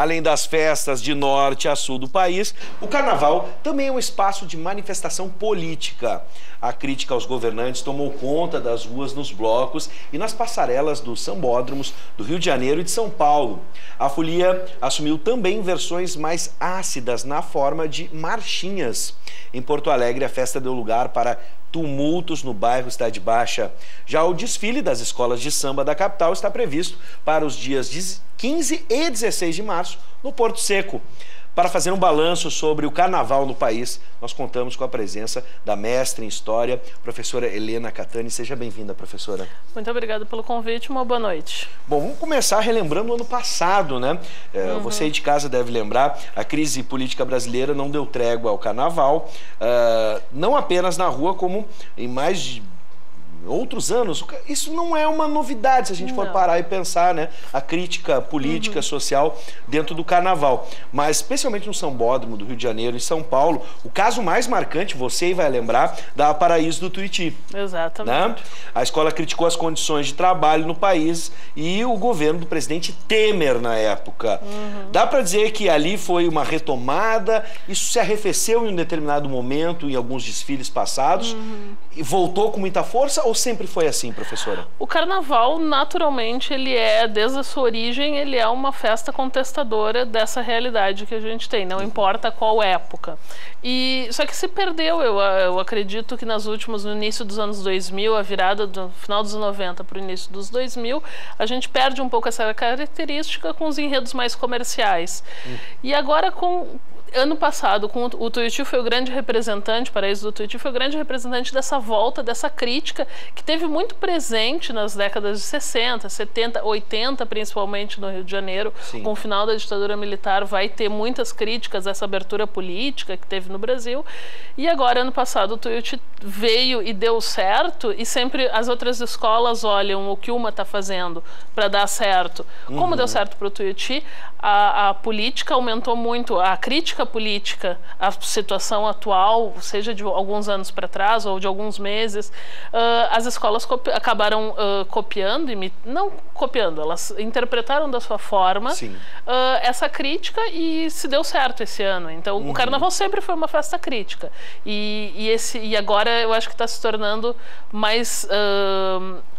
Além das festas de norte a sul do país, o carnaval também é um espaço de manifestação política. A crítica aos governantes tomou conta das ruas nos blocos e nas passarelas dos sambódromos do Rio de Janeiro e de São Paulo. A folia assumiu também versões mais ácidas na forma de marchinhas. Em Porto Alegre, a festa deu lugar para tumultos no bairro Cidade Baixa. Já o desfile das escolas de samba da capital está previsto para os dias 15 e 16 de março no Porto Seco. Para fazer um balanço sobre o carnaval no país, nós contamos com a presença da mestre em História, professora Helena Catani. Seja bem-vinda, professora. Muito obrigada pelo convite, uma boa noite. Bom, vamos começar relembrando o ano passado, né? Você aí de casa deve lembrar, a crise política brasileira não deu trégua ao carnaval, não apenas na rua, como em mais de outros anos. Isso não é uma novidade se a gente for parar e pensar, né? A crítica política, social dentro do carnaval. Mas especialmente no Sambódromo do Rio de Janeiro e São Paulo, o caso mais marcante, você vai lembrar, da Paraíso do Tuiuti. Exatamente. Né? A escola criticou as condições de trabalho no país e o governo do presidente Temer na época. Dá para dizer que ali foi uma retomada, isso se arrefeceu em um determinado momento, em alguns desfiles passados, e voltou com muita força, ou sempre foi assim, professora? O carnaval, naturalmente, ele é, desde a sua origem, ele é uma festa contestadora dessa realidade que a gente tem, não importa qual época. Só que se perdeu, eu acredito que no início dos anos 2000, a virada do final dos 90 para o início dos 2000, a gente perde um pouco essa característica com os enredos mais comerciais. E agora ano passado, o Tuiuti foi o grande representante, Paraíso do Tuiuti foi o grande representante dessa volta, dessa crítica que teve muito presente nas décadas de 60, 70, 80, principalmente no Rio de Janeiro. Sim. Com o final da ditadura militar vai ter muitas críticas a essa abertura política que teve no Brasil. E agora, ano passado, o Tuiuti veio e deu certo, e sempre as outras escolas olham o que uma está fazendo para dar certo. Como deu certo para o Tuiuti, a política aumentou muito, a crítica política, a situação atual, seja de alguns anos para trás ou de alguns meses, as escolas acabaram copiando, não copiando, elas interpretaram da sua forma essa crítica e se deu certo esse ano. Então, o carnaval sempre foi uma festa crítica. E agora eu acho que está se tornando mais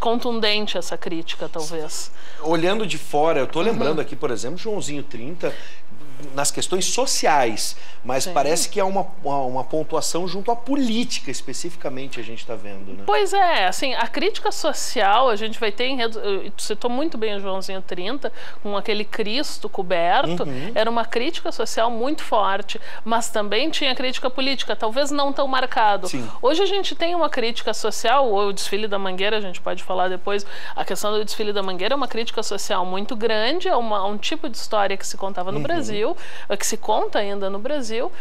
contundente essa crítica, talvez. Olhando de fora, eu estou lembrando aqui, por exemplo, Joãozinho 30, nas questões sociais, mas parece que há uma pontuação junto à política, especificamente, a gente está vendo, né? Pois é, assim, a crítica social, a gente vai ter enredo, citou muito bem o Joãozinho 30, com aquele Cristo coberto, era uma crítica social muito forte, mas também tinha crítica política, talvez não tão marcado. Hoje a gente tem uma crítica social, o desfile da Mangueira, a gente pode falar depois, a questão do desfile da Mangueira é uma crítica social muito grande, é um tipo de história que se contava no Brasil, que se conta ainda no Brasil,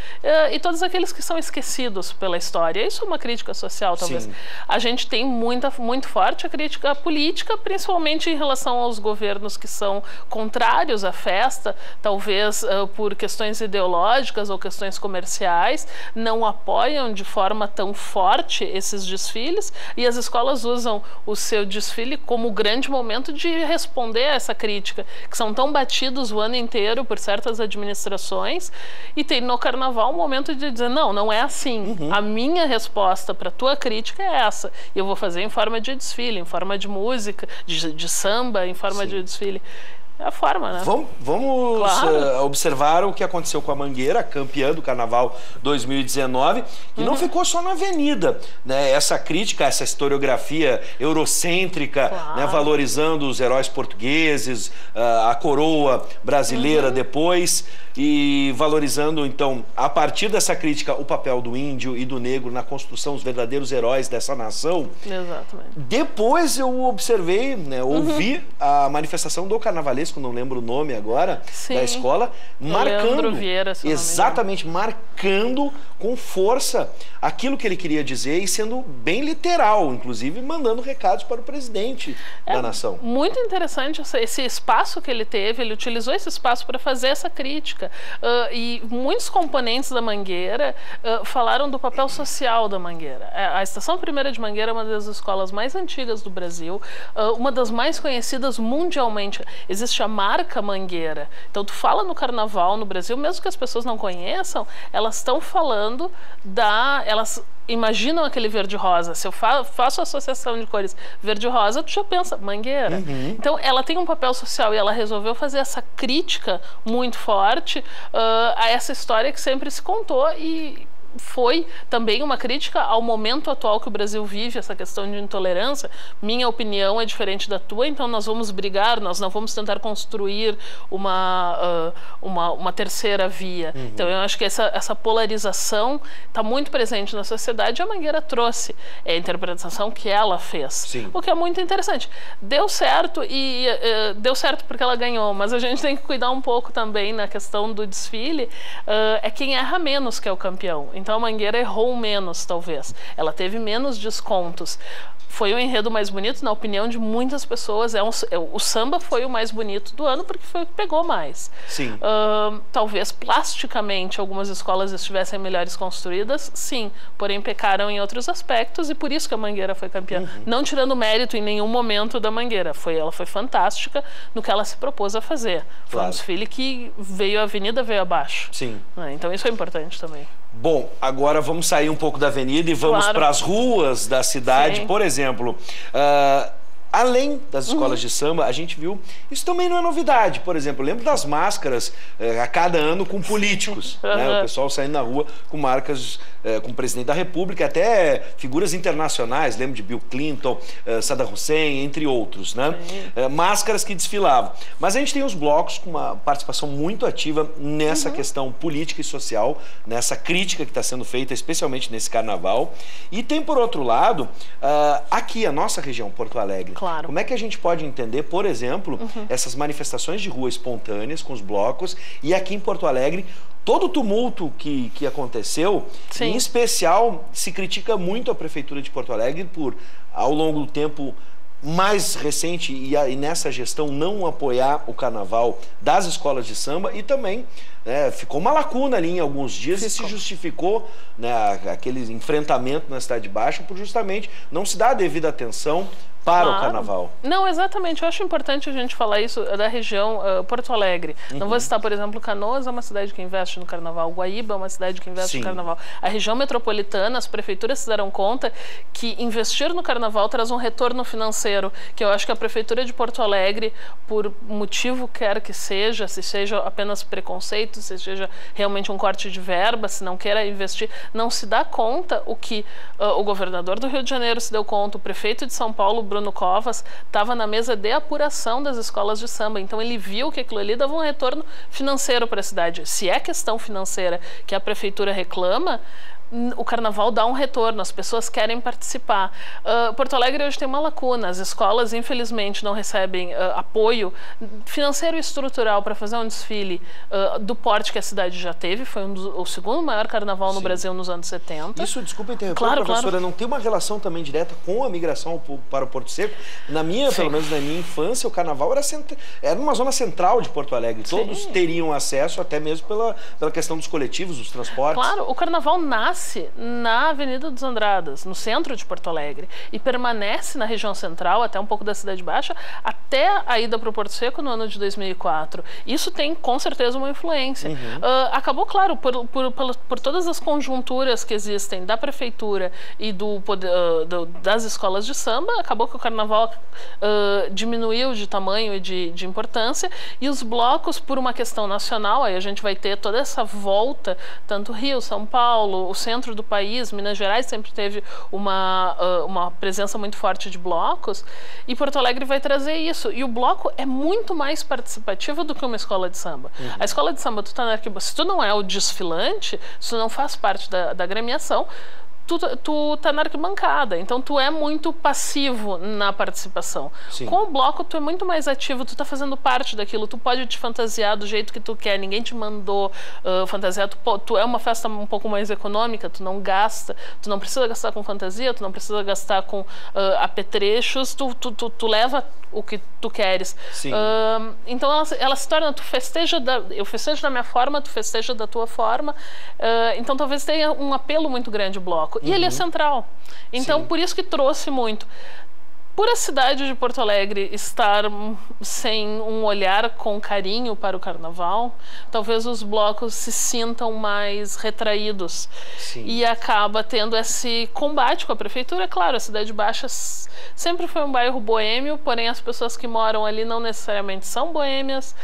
e todos aqueles que são esquecidos pela história. Isso é uma crítica social, talvez. A gente tem muito forte a crítica política, principalmente em relação aos governos que são contrários à festa, talvez por questões ideológicas ou questões comerciais, não apoiam de forma tão forte esses desfiles, e as escolas usam o seu desfile como grande momento de responder a essa crítica, que são tão batidos o ano inteiro por certas administrações, e tem no carnaval um momento de dizer, não é assim. A minha resposta para a tua crítica é essa. E eu vou fazer em forma de desfile, em forma de música, de samba, em forma de desfile. É a forma, né? Vamos observar o que aconteceu com a Mangueira, campeã do Carnaval 2019, e não ficou só na avenida, né? Essa crítica, essa historiografia eurocêntrica, né? Valorizando os heróis portugueses, a coroa brasileira depois, e valorizando, então, a partir dessa crítica, o papel do índio e do negro na construção dos verdadeiros heróis dessa nação. Exatamente. Depois eu observei, né, ouvi a manifestação do carnavalesco, não lembro o nome agora, da escola, marcando, Vieira, exatamente, marcando com força aquilo que ele queria dizer e sendo bem literal, inclusive mandando recados para o presidente da nação. Muito interessante esse espaço que ele teve, ele utilizou esse espaço para fazer essa crítica. E muitos componentes da Mangueira falaram do papel social da Mangueira. A Estação Primeira de Mangueira é uma das escolas mais antigas do Brasil, uma das mais conhecidas mundialmente. Existe forte a marca Mangueira. Então tu fala no carnaval no Brasil, mesmo que as pessoas não conheçam, elas estão falando elas imaginam aquele verde-rosa. Se eu faço a associação de cores verde-rosa, tu já pensa, Mangueira. Então, ela tem um papel social e ela resolveu fazer essa crítica muito forte a essa história que sempre se contou e foi também uma crítica ao momento atual que o Brasil vive, essa questão de intolerância. Minha opinião é diferente da tua, então nós vamos brigar, nós não vamos tentar construir uma terceira via. Então eu acho que essa polarização está muito presente na sociedade e a Mangueira trouxe a interpretação que ela fez. Sim. O que é muito interessante. Deu certo e deu certo porque ela ganhou, mas a gente tem que cuidar um pouco também na questão do desfile, é quem erra menos que é o campeão. Então a Mangueira errou menos, talvez. Ela teve menos descontos. Foi o enredo mais bonito, na opinião de muitas pessoas. O samba foi o mais bonito do ano porque foi o que pegou mais. Sim. Talvez plasticamente algumas escolas estivessem melhores construídas, sim. Porém pecaram em outros aspectos e por isso que a Mangueira foi campeã. Não tirando mérito em nenhum momento da Mangueira. Ela foi fantástica no que ela se propôs a fazer. Foi um desfile que veio a avenida, veio abaixo. Sim. Então isso é importante também. Bom, agora vamos sair um pouco da avenida e vamos para as ruas da cidade. Sim. Por exemplo, além das escolas de samba, a gente viu, isso também não é novidade. Por exemplo, eu lembro das máscaras a cada ano com políticos, né? O pessoal saindo na rua com marcas com o presidente da República, até figuras internacionais, lembro de Bill Clinton, Saddam Hussein, entre outros, né? Máscaras que desfilavam. Mas a gente tem os blocos com uma participação muito ativa nessa questão política e social, nessa crítica que está sendo feita, especialmente nesse carnaval. E tem, por outro lado, aqui a nossa região, Porto Alegre. Claro. Como é que a gente pode entender, por exemplo, essas manifestações de rua espontâneas com os blocos e aqui em Porto Alegre, todo o tumulto que aconteceu, em especial se critica muito a Prefeitura de Porto Alegre por, ao longo do tempo mais recente e nessa gestão não apoiar o carnaval das escolas de samba e também ficou uma lacuna ali em alguns dias e se justificou aquele enfrentamento na Cidade Baixa por justamente não se dar a devida atenção para o carnaval. Não, exatamente. Eu acho importante a gente falar isso da região Porto Alegre. Não vou citar, por exemplo, Canoas é uma cidade que investe no carnaval, Guaíba é uma cidade que investe no carnaval. A região metropolitana, as prefeituras se deram conta que investir no carnaval traz um retorno financeiro, que eu acho que a Prefeitura de Porto Alegre, por motivo quer que seja, se seja apenas preconceito, se seja realmente um corte de verba, se não queira investir, não se dá conta o que o governador do Rio de Janeiro se deu conta, o prefeito de São Paulo, Bruno Covas, estava na mesa de apuração das escolas de samba. Então ele viu que aquilo ali dava um retorno financeiro para a cidade. Se é questão financeira que a prefeitura reclama, o carnaval dá um retorno, as pessoas querem participar. Porto Alegre hoje tem uma lacuna, as escolas infelizmente não recebem apoio financeiro e estrutural para fazer um desfile do porte que a cidade já teve, foi o segundo maior carnaval no Brasil nos anos 70. Isso, desculpa interromper, professora, não tem uma relação também direta com a migração para o Porto Seco? Pelo menos na minha infância, o carnaval era uma zona central de Porto Alegre, todos teriam acesso até mesmo pela questão dos coletivos, dos transportes. Claro, o carnaval nasce na Avenida dos Andradas, no centro de Porto Alegre, e permanece na região central, até um pouco da Cidade Baixa, até a ida para o Porto Seco no ano de 2004. Isso tem, com certeza, uma influência. Acabou, claro, por todas as conjunturas que existem da prefeitura e das escolas de samba, acabou que o carnaval diminuiu de tamanho e de importância, e os blocos, por uma questão nacional, aí a gente vai ter toda essa volta, tanto Rio, São Paulo, o centro do país, Minas Gerais sempre teve uma presença muito forte de blocos, e Porto Alegre vai trazer isso. E o bloco é muito mais participativo do que uma escola de samba. A escola de samba, se tu não é o desfilante, se tu não faz parte da agremiação, tu tá na arquibancada, então tu é muito passivo na participação. Com o bloco tu é muito mais ativo, tu tá fazendo parte daquilo, tu pode te fantasiar do jeito que tu quer, ninguém te mandou fantasiar, tu é uma festa um pouco mais econômica, tu não gasta, tu não precisa gastar com fantasia, tu não precisa gastar com apetrechos, tu leva o que tu queres. Então ela se torna, eu festejo da minha forma, tu festeja da tua forma, então talvez tenha um apelo muito grande o bloco. E ele é central. Então, por isso que trouxe muito. Por a cidade de Porto Alegre estar sem um olhar com carinho para o carnaval, talvez os blocos se sintam mais retraídos. Sim. E acaba tendo esse combate com a prefeitura. Claro, a Cidade Baixa sempre foi um bairro boêmio, porém as pessoas que moram ali não necessariamente são boêmias.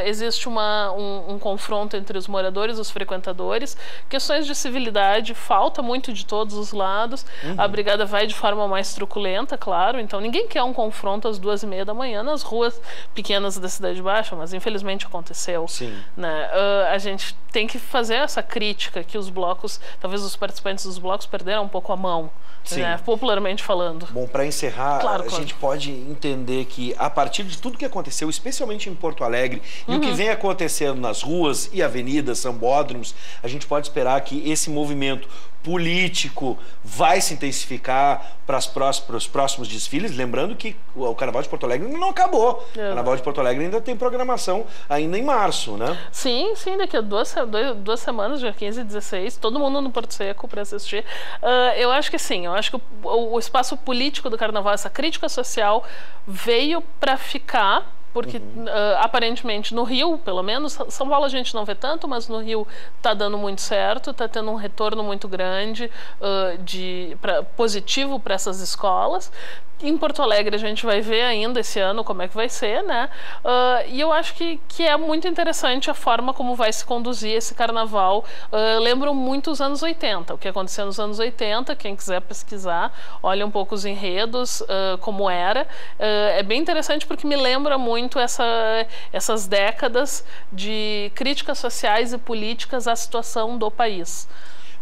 Existe um confronto entre os moradores e os frequentadores. Questões de civilidade, falta muito de todos os lados. A brigada vai de forma mais truculenta, claro. Então ninguém quer um confronto às 2h30 da manhã nas ruas pequenas da Cidade Baixa, mas infelizmente aconteceu. Sim. Né? A gente tem que fazer essa crítica que os blocos, talvez os participantes dos blocos perderam um pouco a mão, né? Popularmente falando. Bom, para encerrar, a gente pode entender que a partir de tudo que aconteceu, especialmente em Porto Alegre, e o que vem acontecendo nas ruas e avenidas, sambódromos, a gente pode esperar que esse movimento político vai se intensificar para os próximos desfiles, lembrando que o Carnaval de Porto Alegre não acabou. O Carnaval de Porto Alegre ainda tem programação ainda em março, né? Sim, daqui a duas semanas, dia 15 e 16, todo mundo no Porto Seco para assistir. Eu acho que sim, eu acho que o espaço político do Carnaval, essa crítica social, veio para ficar. Porque, aparentemente, no Rio, pelo menos, São Paulo a gente não vê tanto, mas no Rio está dando muito certo, está tendo um retorno muito grande positivo para essas escolas. Em Porto Alegre a gente vai ver ainda esse ano como é que vai ser, né? E eu acho que é muito interessante a forma como vai se conduzir esse carnaval. Lembram muito os anos 80, o que aconteceu nos anos 80, quem quiser pesquisar, olha um pouco os enredos, como era. É bem interessante porque me lembra muito essas décadas de críticas sociais e políticas à situação do país.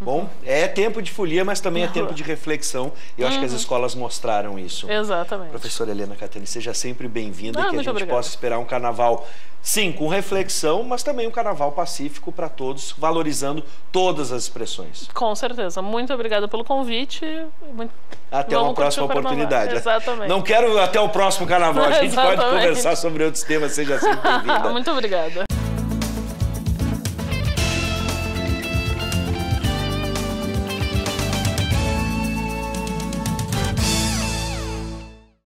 Bom, é tempo de folia, mas também é tempo de reflexão. E eu acho que as escolas mostraram isso. Exatamente. Professora Helena Catani, seja sempre bem-vinda e que a gente possa esperar um carnaval, sim, com reflexão, mas também um carnaval pacífico para todos, valorizando todas as expressões. Com certeza. Muito obrigada pelo convite. Até uma próxima oportunidade. Exatamente. Não quero até o próximo carnaval. A gente pode conversar sobre outros temas. Seja sempre bem-vinda. Muito obrigada.